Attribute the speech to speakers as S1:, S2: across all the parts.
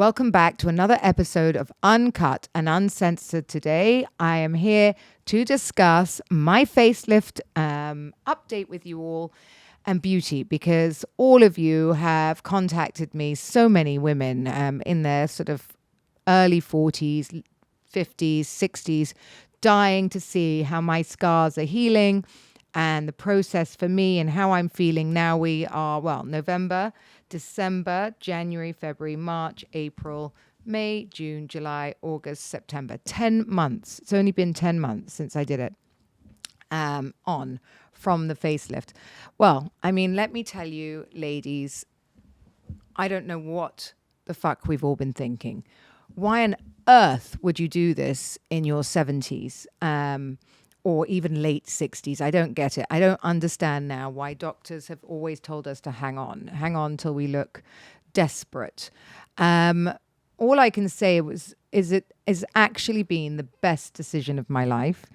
S1: Welcome back to another episode of Uncut and Uncensored. Today, I am here to discuss my facelift update with you all and beauty, because all of you have contacted me, so many women in their sort of early 40s, 50s, 60s, dying to see how my scars are healing and the process for me and how I'm feeling. Now we are, November, December, January, February, March, April, May, June, July, August, September. 10 months. It's only been 10 months since I did it on from the facelift. Well, I mean, let me tell you, ladies, I don't know what the fuck we've all been thinking. Why on earth would you do this in your 70s? Or even late 60s. I don't get it. I don't understand now why doctors have always told us to hang on till we look desperate. All I can say is it has actually been the best decision of my life.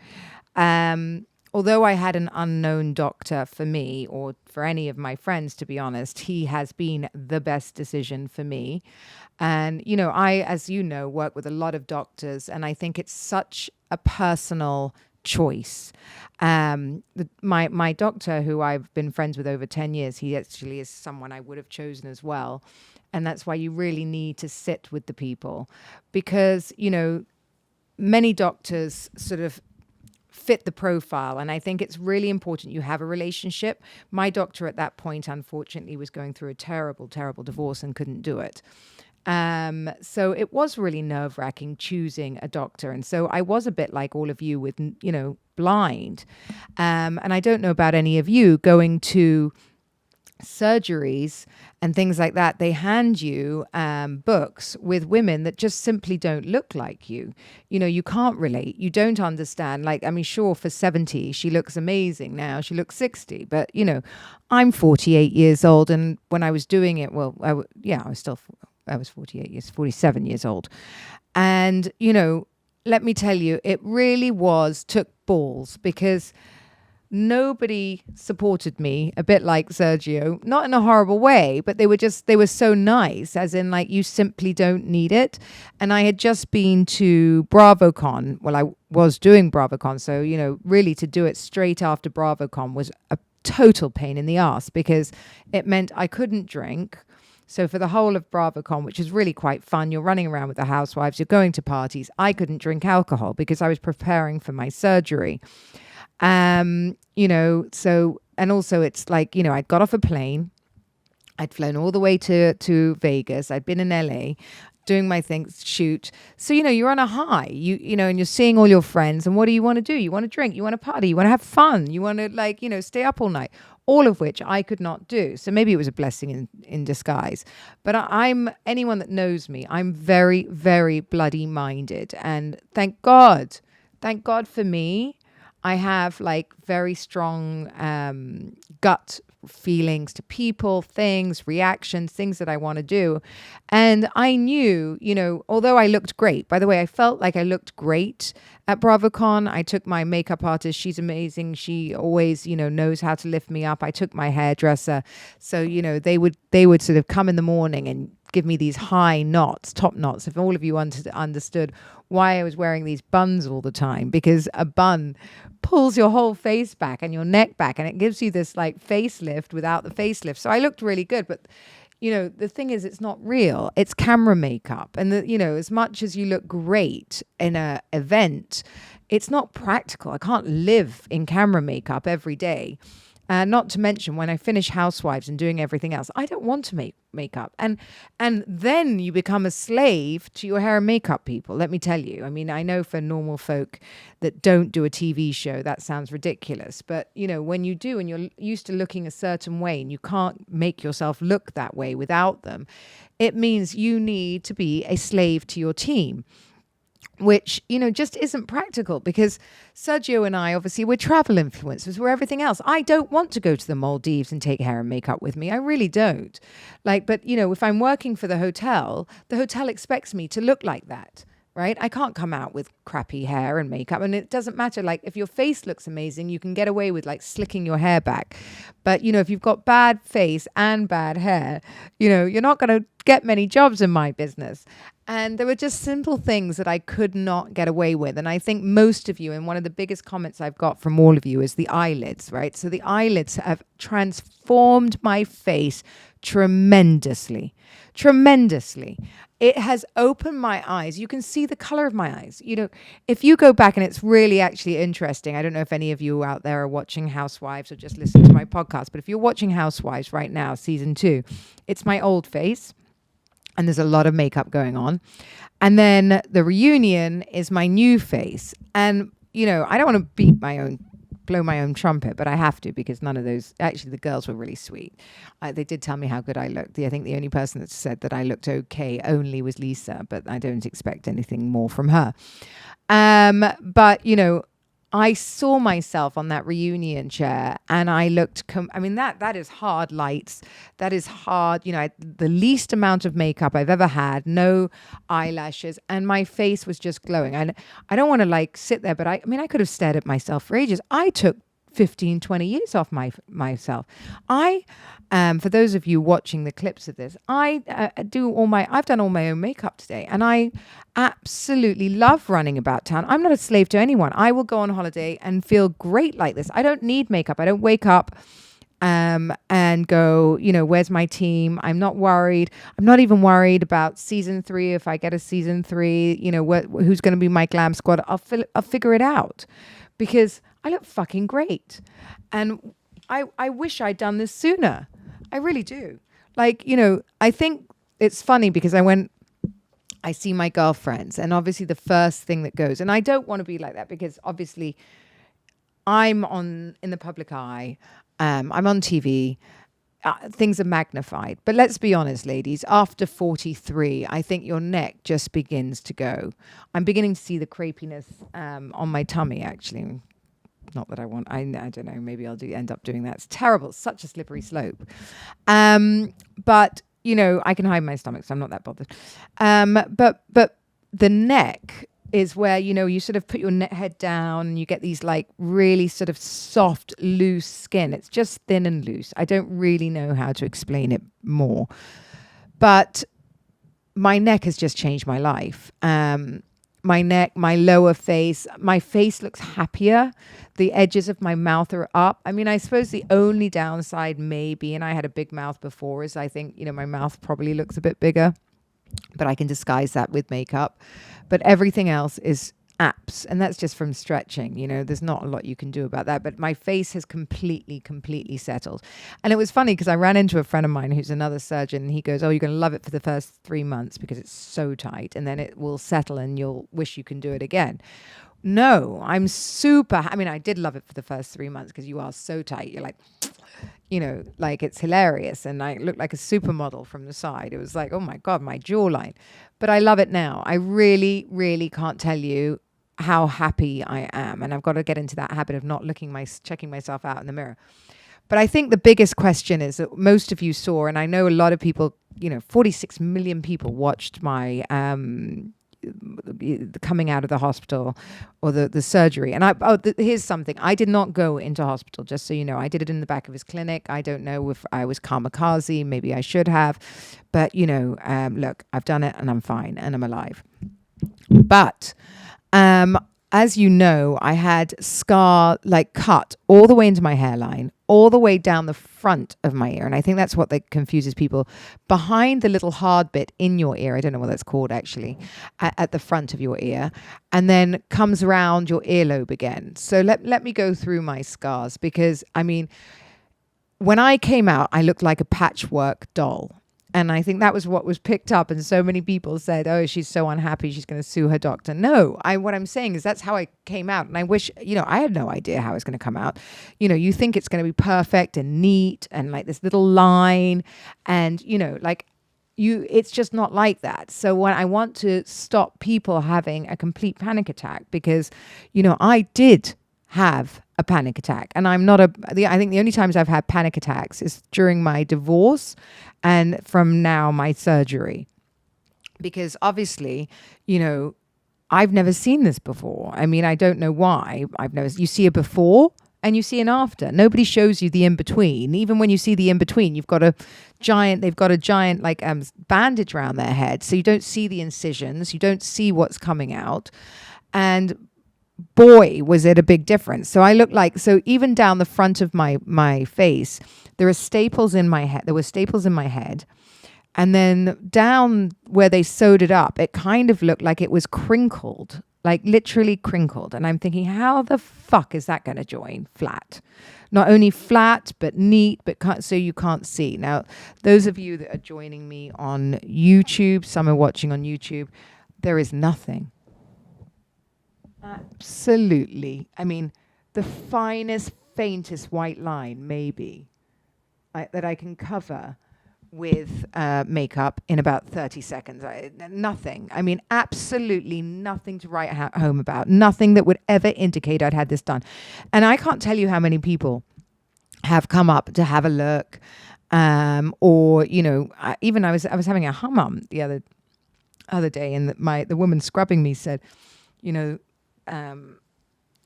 S1: Although I had an unknown doctor for me, or for any of my friends, to be honest, he has been the best decision for me. And, you know, I, as you know, work with a lot of doctors, and I think it's such a personal choice. My doctor, who I've been friends with over 10 years, he actually is someone I would have chosen as well. And that's why you really need to sit with the people, because, you know, many doctors sort of fit the profile. And I think it's really important you have a relationship. My doctor at that point, unfortunately, was going through a terrible, terrible divorce and couldn't do it. So it was really nerve-wracking choosing a doctor. And so I was a bit like all of you with, you know, blind. And I don't know about any of you going to surgeries and things like that. They hand you books with women that just simply don't look like you. You know, you can't relate. You don't understand. Like, I mean, sure, for 70, she looks amazing now. She looks 60. But, you know, I'm 48 years old. And when I was doing it, I was 47 years old. And, you know, let me tell you, it really took balls, because nobody supported me, a bit like Sergio, not in a horrible way, but they were so nice, as in like, you simply don't need it. And I had just been to Bravocon. Well, I was doing Bravocon. So, you know, really to do it straight after Bravocon was a total pain in the ass, because it meant I couldn't drink. So for the whole of Bravocon, which is really quite fun, you're running around with the housewives, you're going to parties. I couldn't drink alcohol because I was preparing for my surgery. You know, so, and also it's like, you know, I'd got off a plane. I'd flown all the way to Vegas. I'd been in LA doing my shoot. So, you know, you're on a high, you know, and you're seeing all your friends. And what do you want to do? You want to drink, you want to party, you want to have fun, you want to, like, you know, stay up all night. All of which I could not do. So maybe it was a blessing in disguise. But I'm anyone that knows me, I'm very, very bloody minded. And thank God for me, I have like very strong gut feelings to people, things, reactions, things that I want to do. And I knew, you know, although I looked great, by the way, I felt like I looked great at Bravocon. I took my makeup artist. She's amazing. She always, you know, knows how to lift me up. I took my hairdresser. So, you know, they would sort of come in the morning and give me these high knots, top knots. If all of you understood why I was wearing these buns all the time, because a bun pulls your whole face back and your neck back, and it gives you this like facelift without the facelift. So I looked really good, but you know, the thing is, it's not real. It's camera makeup. And, you know, as much as you look great in an event, it's not practical. I can't live in camera makeup every day. Not to mention, when I finish Housewives and doing everything else, I don't want to make makeup. And then you become a slave to your hair and makeup people, let me tell you. I mean, I know for normal folk that don't do a TV show, that sounds ridiculous. But, you know, when you do and you're used to looking a certain way and you can't make yourself look that way without them, it means you need to be a slave to your team, which, you know, just isn't practical, because Sergio and I, obviously, we're travel influencers, we're everything else. I don't want to go to the Maldives and take hair and makeup with me. I really don't. Like, but, you know, if I'm working for the hotel expects me to look like that. right? I can't come out with crappy hair and makeup. And it doesn't matter. Like, if your face looks amazing, you can get away with like slicking your hair back. But, you know, if you've got bad face and bad hair, you know, you're not going to get many jobs in my business. And there were just simple things that I could not get away with. And I think most of you, and one of the biggest comments I've got from all of you is the eyelids, right? So the eyelids have transformed my face tremendously. It has opened my eyes. You can see the color of my eyes. You know, if you go back, and it's really actually interesting. I don't know if any of you out there are watching Housewives or just listen to my podcast, but if you're watching Housewives right now, season 2, it's my old face. And there's a lot of makeup going on. And then the reunion is my new face. And, you know, I don't want to blow my own trumpet, but I have to, because none of those, actually the girls were really sweet. They did tell me how good I looked. I think the only person that said that I looked okay only was Lisa, but I don't expect anything more from her. But, you know, I saw myself on that reunion chair and I looked, that is hard lights. That is hard, you know, the least amount of makeup I've ever had, no eyelashes, and my face was just glowing. And I don't want to like sit there, but I could have stared at myself for ages. I took 15, 20 years off myself. For those of you watching the clips of this, I've done all my own makeup today, and I absolutely love running about town. I'm not a slave to anyone. I will go on holiday and feel great like this. I don't need makeup. I don't wake up and go, you know, where's my team? I'm not worried. I'm not even worried about season 3. If I get a season 3, you know, who's going to be my glam squad? I'll figure it out, because I look fucking great. And I wish I'd done this sooner. I really do. Like, you know, I think it's funny because I see my girlfriends, and obviously the first thing that goes, and I don't want to be like that, because obviously I'm in the public eye. I'm on TV. Things are magnified. But let's be honest, ladies, after 43, I think your neck just begins to go. I'm beginning to see the crepiness on my tummy, actually. Not that I want, I don't know, maybe I'll end up doing that. It's terrible. It's such a slippery slope. But, you know, I can hide my stomach, so I'm not that bothered. But the neck is where, you know, you sort of put your head down and you get these like really sort of soft, loose skin. It's just thin and loose. I don't really know how to explain it more. But my neck has just changed my life. My neck, my lower face, my face looks happier. The edges of my mouth are up. I mean, I suppose the only downside maybe, and I had a big mouth before, is I think, you know, my mouth probably looks a bit bigger, but I can disguise that with makeup. But everything else is apps, and that's just from stretching. You know, there's not a lot you can do about that. But my face has completely settled. And it was funny because I ran into a friend of mine who's another surgeon, and he goes, "Oh, you're going to love it for the first 3 months because it's so tight, and then it will settle and you'll wish you can do it again." No, I'm super, I did love it for the first 3 months because you are so tight. You're like, you know, like it's hilarious. And I looked like a supermodel from the side. It was like, oh my God, my jawline. But I love it now. I really can't tell you how happy I am. And I've got to get into that habit of not checking myself out in the mirror. But I think the biggest question is that most of you saw, and I know a lot of people, you know, 46 million people watched my coming out of the hospital or the surgery. And here's something. I did not go into hospital, just so you know. I did it in the back of his clinic. I don't know if I was kamikaze. Maybe I should have. But, you know, look, I've done it and I'm fine and I'm alive. But as you know, I had cut all the way into my hairline, all the way down the front of my ear. And I think that's what confuses people. Behind the little hard bit in your ear, I don't know what that's called actually, at the front of your ear, and then comes around your earlobe again. So let me go through my scars, because, I mean, when I came out, I looked like a patchwork doll. And I think that was what was picked up. And so many people said, oh, she's so unhappy, she's going to sue her doctor. No, what I'm saying is that's how I came out. And I wish, you know, I had no idea how I was going to come out. You know, you think it's going to be perfect and neat and like this little line. And, you know, like it's just not like that. So when I want to stop people having a complete panic attack, because, you know, I did have a panic attack, and I think the only times I've had panic attacks is during my divorce and from now my surgery, because obviously, you know, I've never seen this before. I mean, I don't know why. You see a before and you see an after. Nobody shows you the in-between. Even when you see the in-between, they've got a giant like bandage around their head. So you don't see the incisions. You don't see what's coming out. And boy, was it a big difference. So I look like, so even down the front of my face, there are staples in my head. There were staples in my head. And then down where they sewed it up, it kind of looked like it was crinkled, like literally crinkled. And I'm thinking, how the fuck is that going to join flat? Not only flat, but neat, but so you can't see. Now, those of you that are joining me on YouTube, some are watching on YouTube, there is nothing. Absolutely. I mean, the finest, faintest white line, maybe, that I can cover with makeup in about 30 seconds. Nothing. I mean, absolutely nothing to write home about. Nothing that would ever indicate I'd had this done. And I can't tell you how many people have come up to have a look. Or, you know, even I was having a hummum the other day, and the woman scrubbing me said, you know,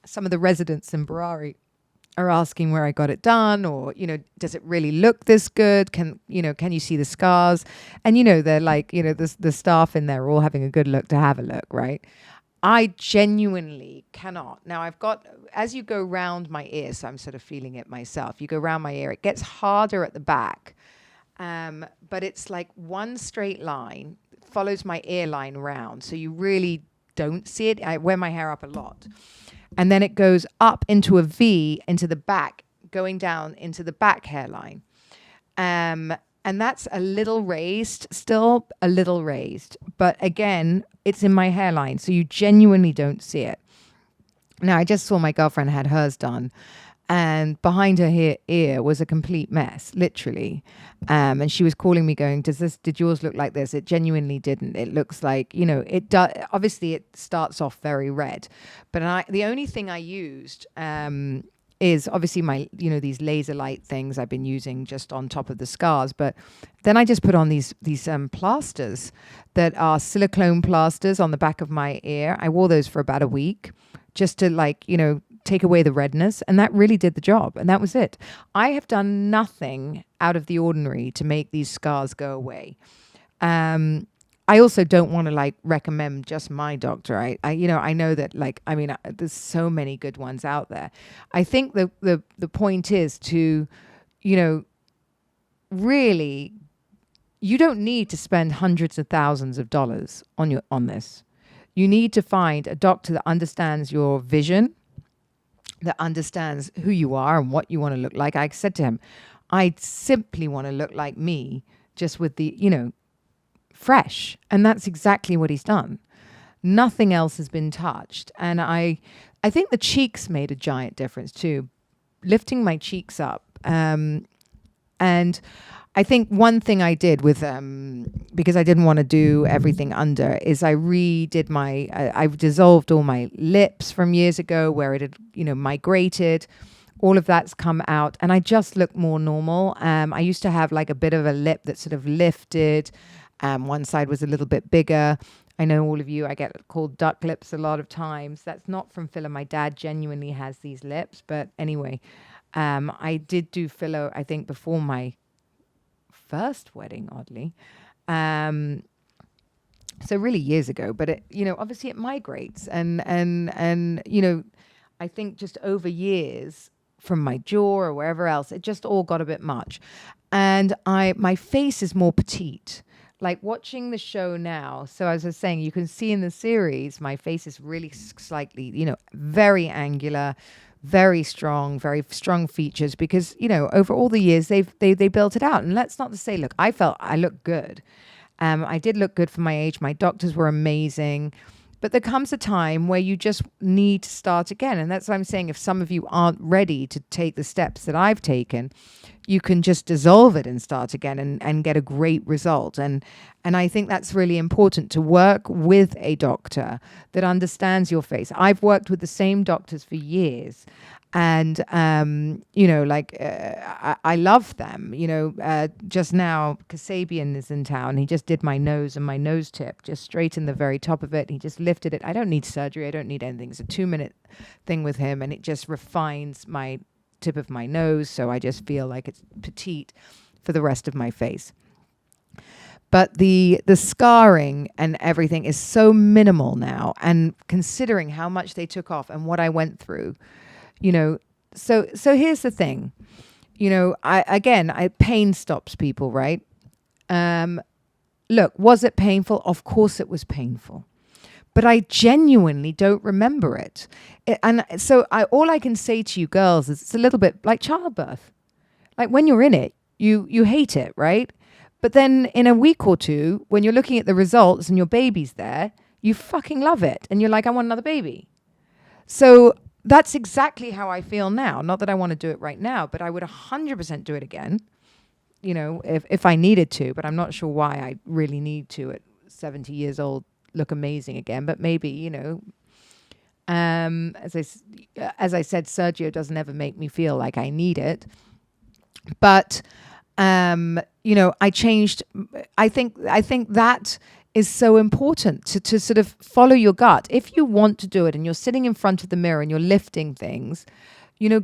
S1: some of the residents in Bravocon are asking where I got it done, or, you know, does it really look this good? Can you see the scars? And, you know, they're like, you know, the staff in there are all having a good look to have a look, right? I genuinely cannot. Now I've got, as you go round my ear, so I'm sort of feeling it myself, you go round my ear, it gets harder at the back. But it's like one straight line, follows my ear line round. So you really don't see it. I wear my hair up a lot. And then it goes up into a V into the back, going down into the back hairline. And that's a little raised, still a little raised. But again, it's in my hairline, so you genuinely don't see it. Now, I just saw my girlfriend had hers done, and behind her ear was a complete mess, literally. And she was calling me going, did yours look like this? It genuinely didn't. It looks like, you know, it does. Obviously it starts off very red, but the only thing I used, is obviously my, you know, these laser light things I've been using just on top of the scars. But then I just put on these plasters that are silicone plasters on the back of my ear. I wore those for about a week just to, like, you know, take away the redness, and that really did the job, and that was it. I have done nothing out of the ordinary to make these scars go away. I also don't want to, like, recommend just my doctor. I you know, I know that, like, I mean, there's so many good ones out there. I think the point is to, you know, really, you don't need to spend hundreds of thousands of dollars on this. You need to find a doctor that understands your vision, that understands who you are and what you want to look like. I said to him, I simply want to look like me, just with the, you know, fresh. And that's exactly what he's done. Nothing else has been touched. And I think the cheeks made a giant difference too, lifting my cheeks up. And I think one thing I did with, because I didn't want to do everything under, is I redid I've dissolved all my lips from years ago where it had, you know, migrated. All of that's come out, and I just look more normal. I used to have like a bit of a lip that sort of lifted. One side was a little bit bigger. I know all of you, I get called duck lips a lot of times. That's not from filler. My dad genuinely has these lips. But anyway, I did do filler, I think, before my first wedding, oddly. So really years ago, but it, you know, obviously it migrates, and you know, I think just over years from my jaw or wherever else, it just all got a bit much. And my face is more petite. Like watching the show now, so as I was saying, you can see in the series, my face is really slightly, you know, very angular, very strong features, because, you know, over all the years they built it out. And let's not say, look, I felt I looked good. I did look good for my age. My doctors were amazing. But there comes a time where you just need to start again. And that's what I'm saying. If some of you aren't ready to take the steps that I've taken, you can just dissolve it and start again and get a great result. And I think that's really important, to work with a doctor that understands your face. I've worked with the same doctors for years. And, I love them. Just now, Kasabian is in town. He just did my nose and my nose tip, just straight in the very top of it. He just lifted it. I don't need surgery. I don't need anything. It's a 2-minute thing with him, and it just refines my tip of my nose. So I just feel like it's petite for the rest of my face. But the scarring and everything is so minimal now. And considering how much they took off and what I went through, so here's the thing, pain stops people, right? Look, was it painful? Of course it was painful, but I genuinely don't remember it. And so all I can say to you girls is it's a little bit like childbirth. Like when you're in it, you hate it, right? But then in a week or two, when you're looking at the results and your baby's there, you fucking love it. And you're like, I want another baby. So that's exactly how I feel now. Not that I want to do it right now, but I would 100% do it again, if I needed to. But I'm not sure why I really need to at 70 years old look amazing again. But maybe, as I said, Sergio doesn't ever make me feel like I need it. But, I changed. I think that is so important to sort of follow your gut. If you want to do it and you're sitting in front of the mirror and you're lifting things,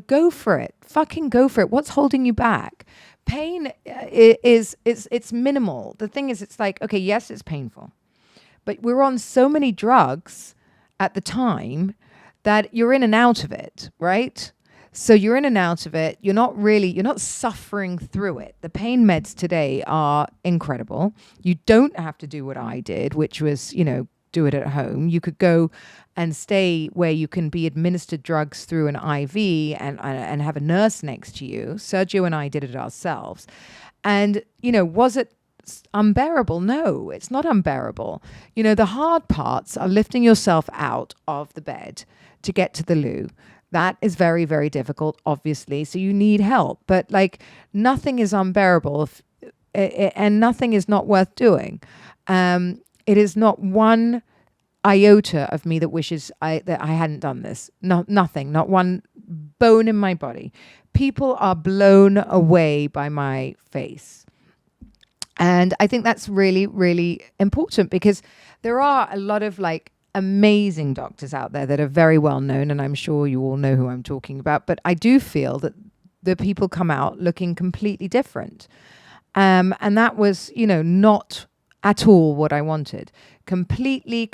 S1: go for it. Fucking go for it. What's holding you back? Pain it's minimal. The thing is, it's like, okay, yes, it's painful, but we're on so many drugs at the time that you're in and out of it, right? So you're in and out of it. You're not suffering through it. The pain meds today are incredible. You don't have to do what I did, which was, do it at home. You could go and stay where you can be administered drugs through an IV and have a nurse next to you. Sergio and I did it ourselves. And, was it unbearable? No, it's not unbearable. The hard parts are lifting yourself out of the bed to get to the loo. That is very, very difficult, obviously. So you need help. But nothing is unbearable and nothing is not worth doing. It is not one iota of me that wishes that I hadn't done this. Nothing, not one bone in my body. People are blown away by my face. And I think that's really, really important, because there are a lot of amazing doctors out there that are very well known, and I'm sure you all know who I'm talking about. But I do feel that the people come out looking completely different. And that was, not at all what I wanted. Completely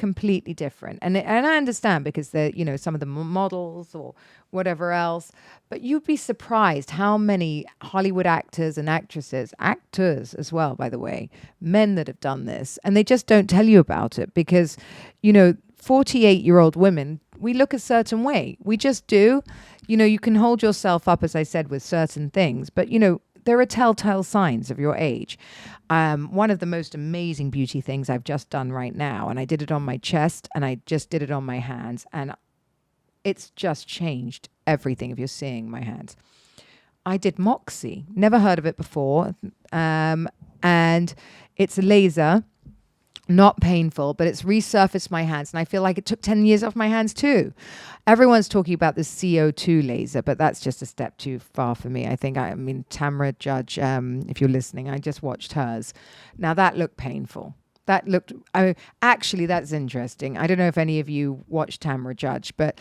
S1: different. And I understand, because they're, some of the models or whatever else. But you'd be surprised how many Hollywood actors and actresses, actors as well, by the way, men that have done this, and they just don't tell you about it, because, 48-year-old women, we look a certain way. We just do. You can hold yourself up, as I said, with certain things, but, there are telltale signs of your age. One of the most amazing beauty things I've just done right now, and I did it on my chest and I just did it on my hands, and it's just changed everything if you're seeing my hands. I did Moxie. Never heard of it before. And it's a laser. Not painful, but it's resurfaced my hands. And I feel like it took 10 years off my hands too. Everyone's talking about the CO2 laser, but that's just a step too far for me. I mean, Tamara Judge, if you're listening, I just watched hers. Now that looked painful. Actually, that's interesting. I don't know if any of you watched Tamara Judge, but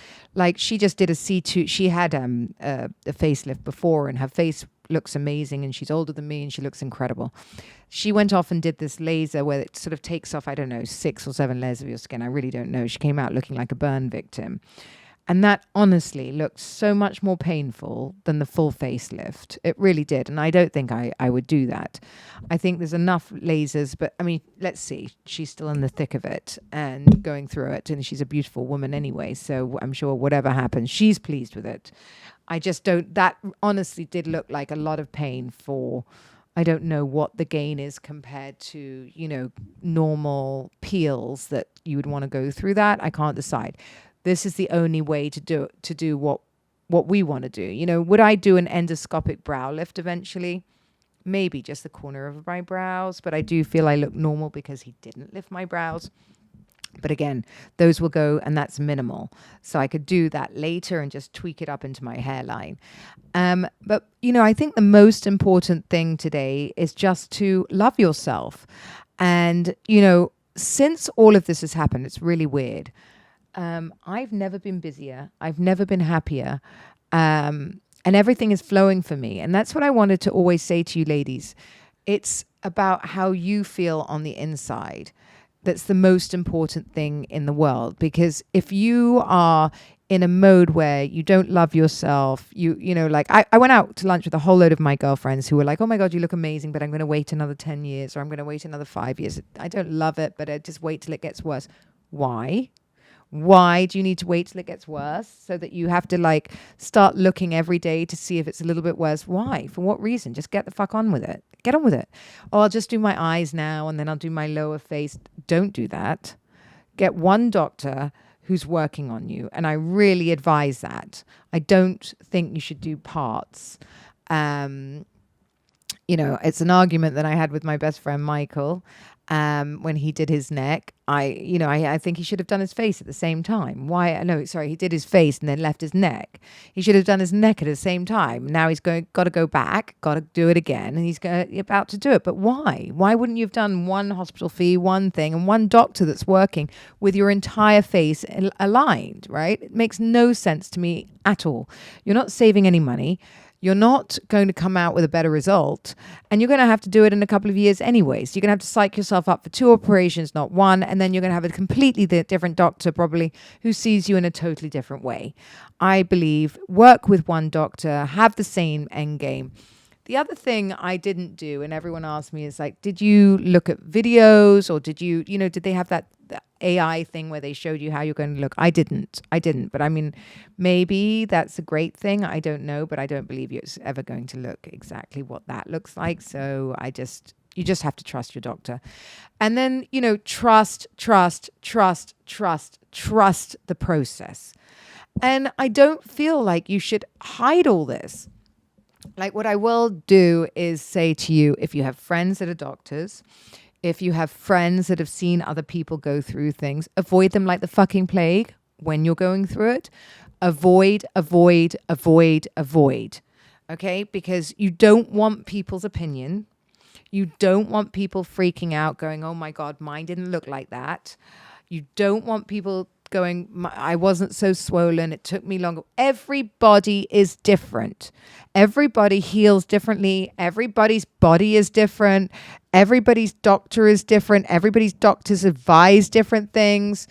S1: she just did a C2. She had a facelift before, and her face looks amazing, and she's older than me and she looks incredible. She went off and did this laser where it sort of takes off, 6 or 7 layers of your skin. I really don't know. She came out looking like a burn victim. And that honestly looked so much more painful than the full facelift. It really did. And I don't think I would do that. I think there's enough lasers, but I mean, let's see. She's still in the thick of it and going through it. And she's a beautiful woman anyway. So I'm sure whatever happens, she's pleased with it. I just don't, that honestly did look like a lot of pain for, I don't know what the gain is compared to, normal peels that you would want to go through that. I can't decide. This is the only way to do what what we want to do. You know, would I do an endoscopic brow lift eventually? Maybe just the corner of my brows, but I do feel I look normal because he didn't lift my brows. But again, those will go, and that's minimal. So I could do that later and just tweak it up into my hairline. But, you know, I think the most important thing today is just to love yourself. And, you know, since all of this has happened, it's really weird. I've never been busier. I've never been happier. And everything is flowing for me. And that's what I wanted to always say to you ladies. It's about how you feel on the inside. That's the most important thing in the world. Because if you are in a mode where you don't love yourself, you know, like I went out to lunch with a whole load of my girlfriends who were like, oh my God, you look amazing, but I'm going to wait another 10 years or I'm going to wait another 5 years. I don't love it, but I just wait till it gets worse. Why? Why do you need to wait till it gets worse so that you have to like start looking every day to see if it's a little bit worse? Why? For what reason? Just get the fuck on with it. Get on with it. Oh, I'll just do my eyes now and then I'll do my lower face. Don't do that. Get one doctor who's working on you. And I really advise that. I don't think you should do parts. You know, it's an argument that I had with my best friend, Michael. When he did his neck, I think he should have done his face at the same time. Why? No, sorry, he did his face and then left his neck. He should have done his neck at the same time. Now he's got to go back, got to do it again, and he's about to do it. But why? Why wouldn't you have done one hospital fee, one thing, and one doctor that's working with your entire face aligned, right? It makes no sense to me at all. You're not saving any money. You're not going to come out with a better result, and you're going to have to do it in a couple of years anyway. So you're going to have to psych yourself up for 2 operations, not one, and then you're going to have a completely different doctor probably who sees you in a totally different way. I believe work with one doctor, have the same end game. The other thing I didn't do, and everyone asked me, is like, did you look at videos or did they have that AI thing where they showed you how you're going to look? I didn't. But I mean, maybe that's a great thing. I don't know, but I don't believe it's ever going to look exactly what that looks like. So you just have to trust your doctor. And then, you know, trust the process. And I don't feel like you should hide all this. Like what I will do is say to you, if you have friends that are doctors, if you have friends that have seen other people go through things, avoid them like the fucking plague when you're going through it. Avoid. Okay? Because you don't want people's opinion. You don't want people freaking out going, oh my God, mine didn't look like that. You don't want people going, I wasn't so swollen, it took me longer. Everybody is different. Everybody heals differently. Everybody's body is different. Everybody's doctor is different. Everybody's doctors advise different things.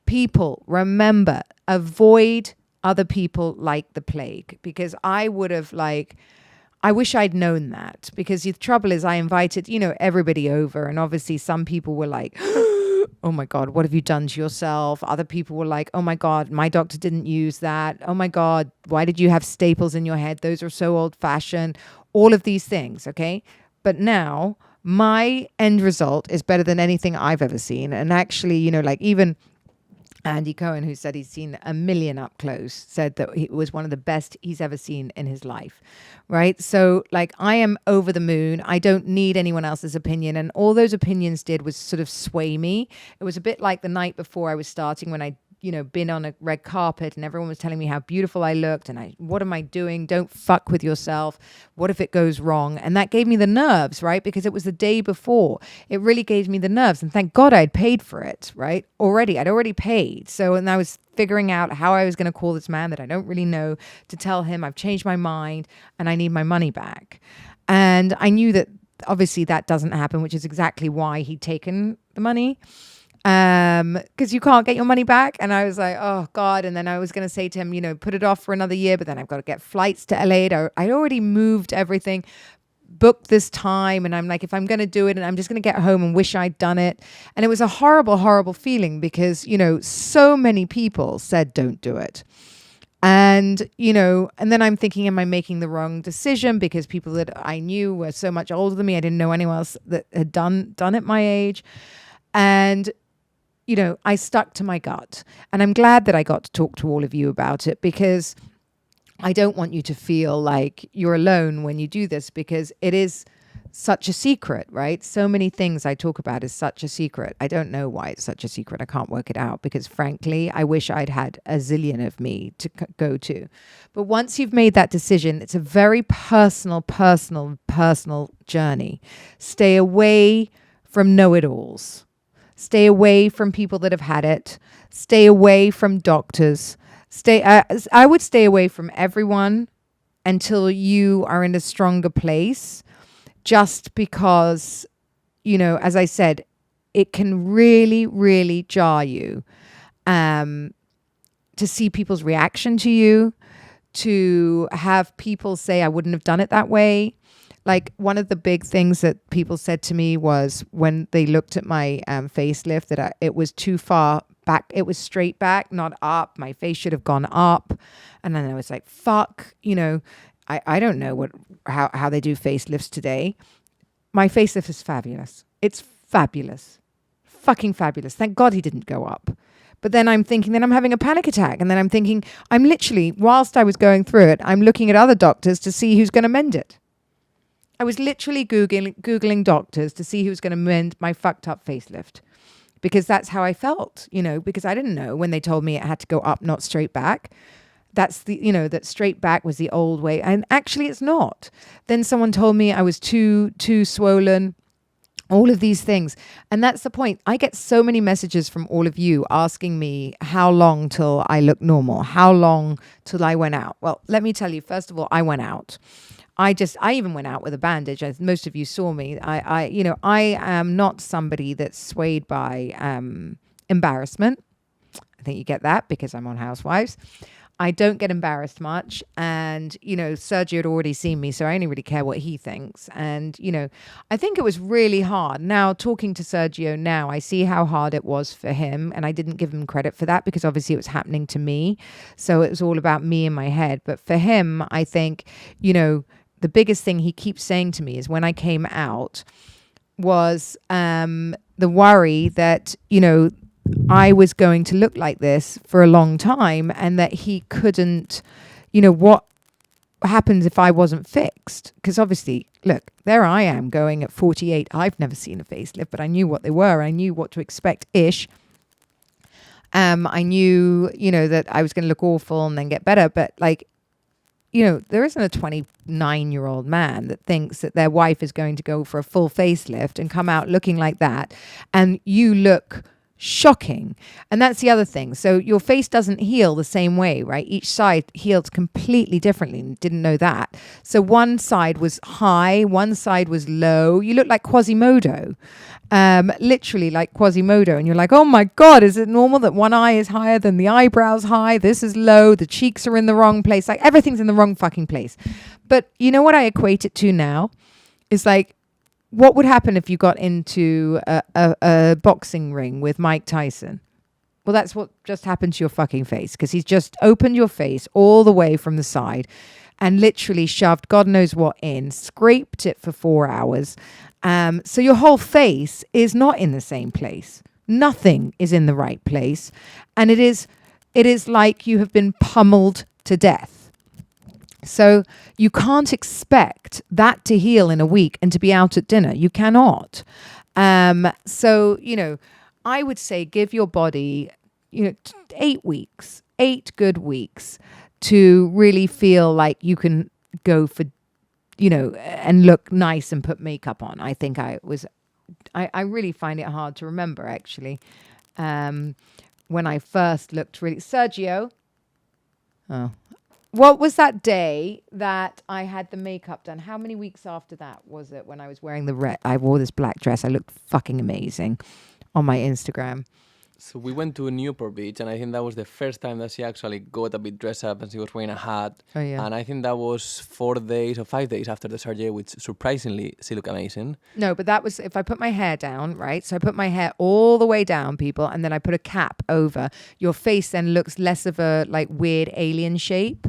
S1: People, remember, avoid other people like the plague, because I would have I wish I'd known that, because the trouble is I invited, you know, everybody over, and obviously some people were like, oh my God, what have you done to yourself? Other people were like, oh my God, my doctor didn't use that. Oh my God, why did you have staples in your head? Those are so old fashioned. All of these things, okay? But now my end result is better than anything I've ever seen. And actually, you know, like even Andy Cohen, who said he's seen 1 million up close, said that it was one of the best he's ever seen in his life, right? So like I am over the moon. I don't need anyone else's opinion. And all those opinions did was sort of sway me. It was a bit like the night before I was starting when I been on a red carpet and everyone was telling me how beautiful I looked and what am I doing? Don't fuck with yourself. What if it goes wrong? And that gave me the nerves, right? Because it was the day before. It really gave me the nerves. And thank God I'd paid for it, right? I'd already paid. And I was figuring out how I was going to call this man that I don't really know to tell him I've changed my mind and I need my money back. And I knew that obviously that doesn't happen, which is exactly why he'd taken the money. Because you can't get your money back. And I was like, oh God. And then I was going to say to him, put it off for another year, but then I've got to get flights to LA. I'd already moved everything, booked this time. And I'm like, if I'm going to do it, and I'm just going to get home and wish I'd done it. And it was a horrible, horrible feeling because, so many people said, don't do it. And, and then I'm thinking, am I making the wrong decision? Because people that I knew were so much older than me. I didn't know anyone else that had done it my age. And, I stuck to my gut, and I'm glad that I got to talk to all of you about it, because I don't want you to feel like you're alone when you do this, because it is such a secret, right? So many things I talk about is such a secret. I don't know why it's such a secret. I can't work it out, because frankly, I wish I'd had a zillion of me to go to. But once you've made that decision, it's a very personal journey. Stay away from know-it-alls. Stay away from people that have had it. Stay away from doctors. I would stay away from everyone until you are in a stronger place, just because, as I said, it can really, really jar you to see people's reaction to you, to have people say, I wouldn't have done it that way. Like, one of the big things that people said to me was when they looked at my facelift, that it was too far back. It was straight back, not up. My face should have gone up. And then I was like, fuck, I don't know how they do facelifts today. My facelift is fabulous. It's fabulous. Fucking fabulous. Thank God he didn't go up. But then I'm thinking, then I'm having a panic attack. And then I'm thinking, I'm literally, whilst I was going through it, I'm looking at other doctors to see who's going to mend it. I was literally Googling doctors to see who's going to mend my fucked up facelift. Because that's how I felt, because I didn't know when they told me it had to go up, not straight back. That's that straight back was the old way. And actually it's not. Then someone told me I was too swollen, all of these things. And that's the point. I get so many messages from all of you asking me how long till I look normal, how long till I went out. Well, let me tell you, first of all, I went out. I even went out with a bandage, as most of you saw me. I am not somebody that's swayed by embarrassment. I think you get that because I'm on Housewives. I don't get embarrassed much. And, Sergio had already seen me, so I only really care what he thinks. And, I think it was really hard. Now, talking to Sergio now, I see how hard it was for him. And I didn't give him credit for that because obviously it was happening to me. So it was all about me in my head. But for him, I think, the biggest thing he keeps saying to me is when I came out was the worry that, I was going to look like this for a long time and that he couldn't, what happens if I wasn't fixed? Because obviously, look, there I am going at 48. I've never seen a facelift, but I knew what they were. I knew what to expect-ish. I knew, that I was going to look awful and then get better. But there isn't a 29-year-old man that thinks that their wife is going to go for a full facelift and come out looking like that. And you look shocking. And that's the other thing. So your face doesn't heal the same way, right? Each side heals completely differently. Didn't know that. So one side was high, one side was low. You look like Quasimodo. Literally like Quasimodo. And you're like, oh my God, is it normal that one eye is higher than the eyebrows high? This is low. The cheeks are in the wrong place. Like everything's in the wrong fucking place. But you know what I equate it to now? Is like, what would happen if you got into a boxing ring with Mike Tyson? Well, that's what just happened to your fucking face, because he's just opened your face all the way from the side and literally shoved God knows what in, scraped it for 4 hours. So your whole face is not in the same place. Nothing is in the right place. And it is like you have been pummeled to death. So you can't expect that to heal in a week and to be out at dinner. You cannot. So, I would say give your body, 8 weeks, 8 good weeks to really feel like you can go for, and look nice and put makeup on. I think I really find it hard to remember, actually. When I first looked really... Sergio. Oh. What was that day that I had the makeup done? How many weeks after that was it when I was wearing I wore this black dress. I looked fucking amazing on my Instagram.
S2: So we went to Newport Beach, and I think that was the first time that she actually got a bit dressed up and she was wearing a hat.
S1: Oh, yeah.
S2: And I think that was 4 days or 5 days after the surgery, which surprisingly, she looked amazing.
S1: No, but that was if I put my hair down, right? So I put my hair all the way down, people, and then I put a cap over. Your face then looks less of a like weird alien shape.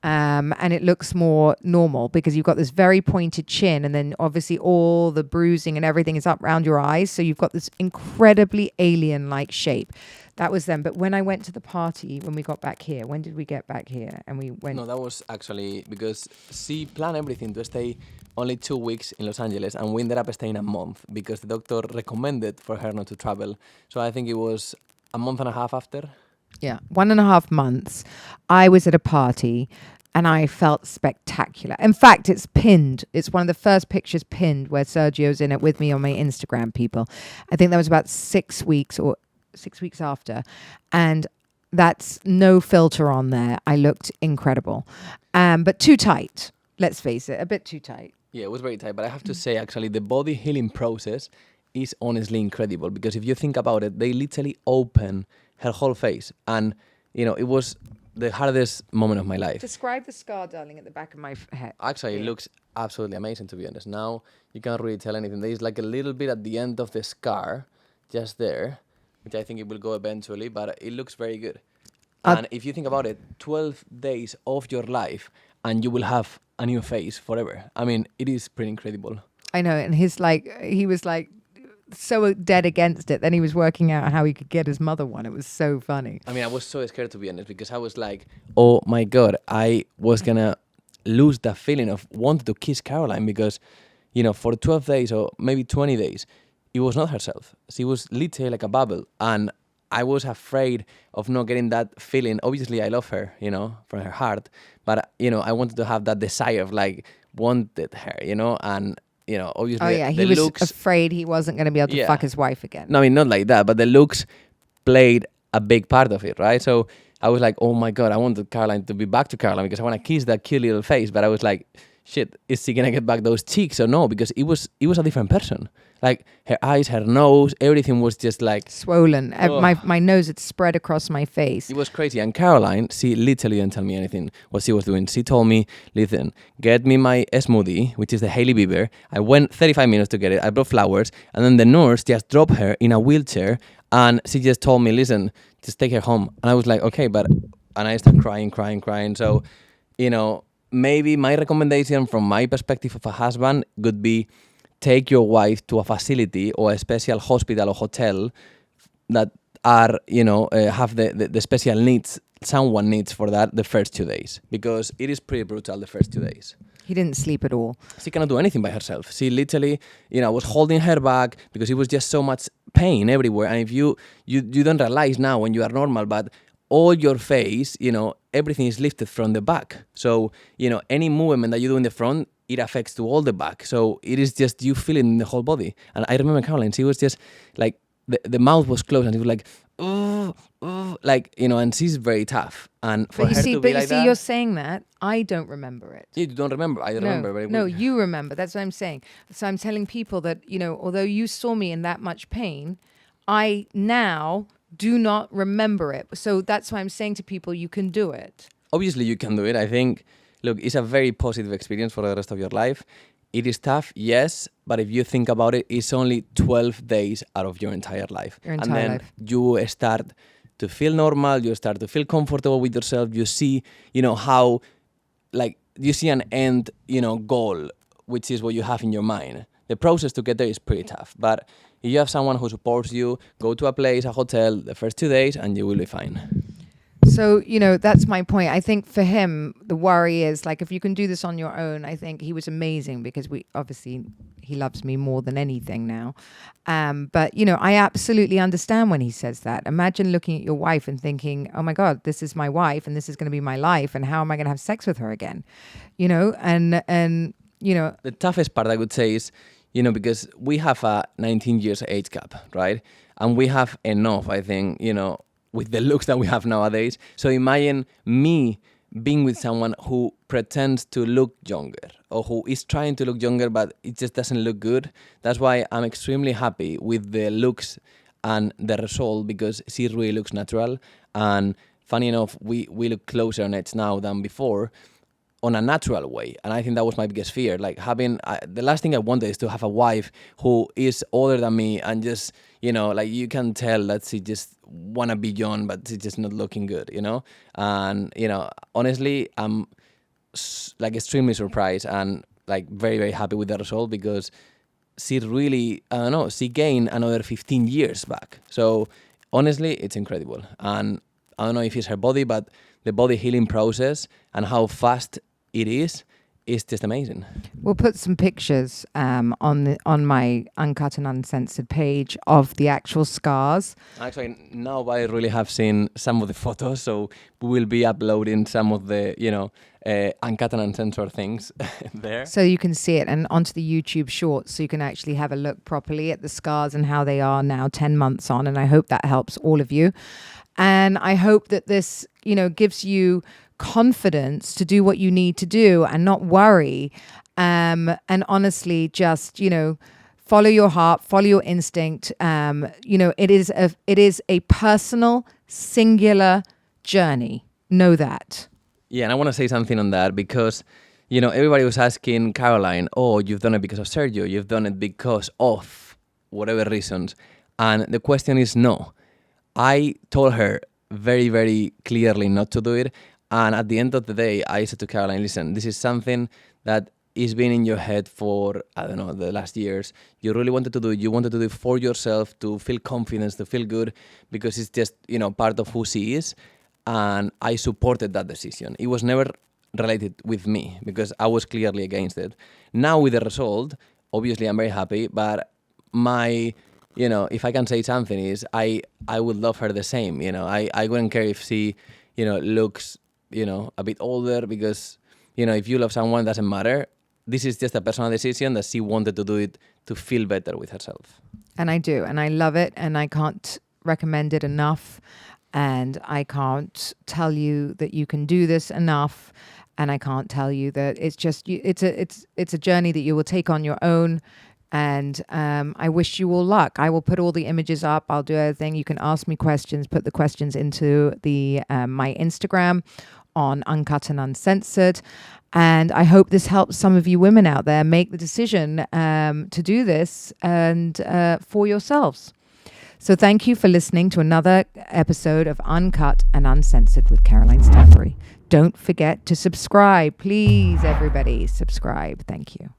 S1: And it looks more normal because you've got this very pointed chin, and then obviously all the bruising and everything is up around your eyes. So you've got this incredibly alien-like shape. That was then. But when I went to the party, when we got back here, when did we get back here? And we went.
S2: No, that was actually because she planned everything to stay only 2 weeks in Los Angeles, and we ended up staying a month because the doctor recommended for her not to travel. So I think it was a month and a half after.
S1: Yeah, 1.5 months. I was at a party and I felt spectacular. In fact, it's pinned. It's one of the first pictures pinned where Sergio's in it with me on my Instagram, people. I think that was about 6 weeks or 6 weeks after. And that's no filter on there. I looked incredible. But too tight. Let's face it, a bit too tight.
S2: Yeah, it was very tight. But I have to say, actually, the body healing process is honestly incredible because if you think about it, they literally open her whole face. And, it was the hardest moment of my life.
S1: Describe the scar, darling, at the back of my head.
S2: Actually, it looks absolutely amazing, to be honest. Now, you can't really tell anything. There is like a little bit at the end of the scar, just there, which I think it will go eventually, but it looks very good. And if you think about it, 12 days of your life, and you will have a new face forever. I mean, it is pretty incredible.
S1: I know, and he was like so dead against it. Then he was working out how he could get his mother one. It was so funny.
S2: I mean, I was so scared, to be honest, because I was like, oh my God, I was gonna lose that feeling of wanting to kiss Caroline because, for 12 days or maybe 20 days, it was not herself. She was literally like a bubble. And I was afraid of not getting that feeling. Obviously, I love her, from her heart. But, I wanted to have that desire of wanted her, and, obviously.
S1: Oh, yeah. He was afraid he wasn't going to be able to fuck his wife again.
S2: No, I mean, not like that. But the looks played a big part of it, right? So I was like, oh my God, I wanted Caroline to be back to Caroline because I want to kiss that cute little face. But I was like, shit, is she gonna get back those cheeks or no? Because it was a different person. Like her eyes, her nose, everything was just like
S1: swollen. My nose had spread across my face.
S2: It was crazy. And Caroline, she literally didn't tell me anything what she was doing. She told me, listen, get me my smoothie, which is the Hailey Bieber. I went 35 minutes to get it. I brought flowers, and then the nurse just dropped her in a wheelchair, and she just told me, listen, just take her home. And I was like, okay, and I started crying. So, maybe my recommendation from my perspective of a husband would be take your wife to a facility or a special hospital or hotel that are, have the special needs someone needs for that the first 2 days, because it is pretty brutal the first 2 days.
S1: He didn't sleep at all.
S2: She cannot do anything by herself. She literally, was holding her back because it was just so much pain everywhere. And if you don't realize now when you are normal, but all your face, everything is lifted from the back. So, any movement that you do in the front, it affects to all the back. So it is just you feel it in the whole body. And I remember Caroline, she was just like, the mouth was closed and she was like, oh, and she's very tough. And for her to be like that,
S1: you're saying that, I don't remember it.
S2: You don't remember. I remember very well.
S1: No, you remember. That's what I'm saying. So I'm telling people that, although you saw me in that much pain, I now do not remember it. So that's why I'm saying to people, you can do it.
S2: Obviously, you can do it. I think, look, it's a very positive experience for the rest of your life. It is tough, yes, but if you think about it, it's only 12 days out of your entire life. And then you start to feel normal, you start to feel comfortable with yourself. You see, how, you see an end, goal, which is what you have in your mind. The process to get there is pretty tough, but if you have someone who supports you, go to a place, a hotel, the first 2 days, and you will be fine.
S1: So, that's my point. I think for him, the worry is if you can do this on your own. I think he was amazing because he loves me more than anything now. But, I absolutely understand when he says that. Imagine looking at your wife and thinking, oh my God, this is my wife and this is going to be my life. And how am I going to have sex with her again? The
S2: toughest part I would say is, because we have a 19 years age gap, right? And we have enough, I think, with the looks that we have nowadays. So imagine me being with someone who pretends to look younger or who is trying to look younger, but it just doesn't look good. That's why I'm extremely happy with the looks and the result, because she really looks natural. And funny enough, we look closer on it now than before on a natural way. And I think that was my biggest fear. The last thing I wanted is to have a wife who is older than me and just, you can tell that she just want to be young, but she's just not looking good, And, honestly, I'm like extremely surprised and like very, very happy with the result, because she really, I don't know, she gained another 15 years back. So honestly, it's incredible. And I don't know if it's her body, but the body healing process and how fast it is just amazing.
S1: We'll put some pictures on my Uncut and Uncensored page of the actual scars.
S2: Actually, nobody really have seen some of the photos, so we will be uploading some of the, uncut and uncensored things there.
S1: So you can see it, and onto the YouTube shorts, so you can actually have a look properly at the scars and how they are now 10 months on. And I hope that helps all of you. And I hope that this, gives you confidence to do what you need to do and not worry. And honestly, just, follow your heart, follow your instinct. It is a personal, singular journey. Know that.
S2: Yeah, and I want to say something on that, because, everybody was asking Caroline, oh, you've done it because of Sergio, you've done it because of whatever reasons. And the question is no. I told her very, very clearly not to do it. And at the end of the day, I said to Caroline, listen, this is something that is been in your head for, I don't know, the last years. You really wanted to do it. You wanted to do it for yourself, to feel confidence, to feel good, because it's just, part of who she is. And I supported that decision. It was never related with me, because I was clearly against it. Now with the result, obviously I'm very happy, but my, if I can say something, is I would love her the same. I wouldn't care if she, looks, a bit older, because, if you love someone, it doesn't matter. This is just a personal decision that she wanted to do it to feel better with herself.
S1: And I do, and I love it, and I can't recommend it enough. And I can't tell you that you can do this enough. And I can't tell you that it's just, it's a journey that you will take on your own. And I wish you all luck. I will put all the images up. I'll do everything. You can ask me questions, put the questions into the my Instagram on Uncut and Uncensored. And I hope this helps some of you women out there make the decision to do this and for yourselves. So thank you for listening to another episode of Uncut and Uncensored with Caroline Stanbury. Don't forget to subscribe. Please, everybody, subscribe. Thank you.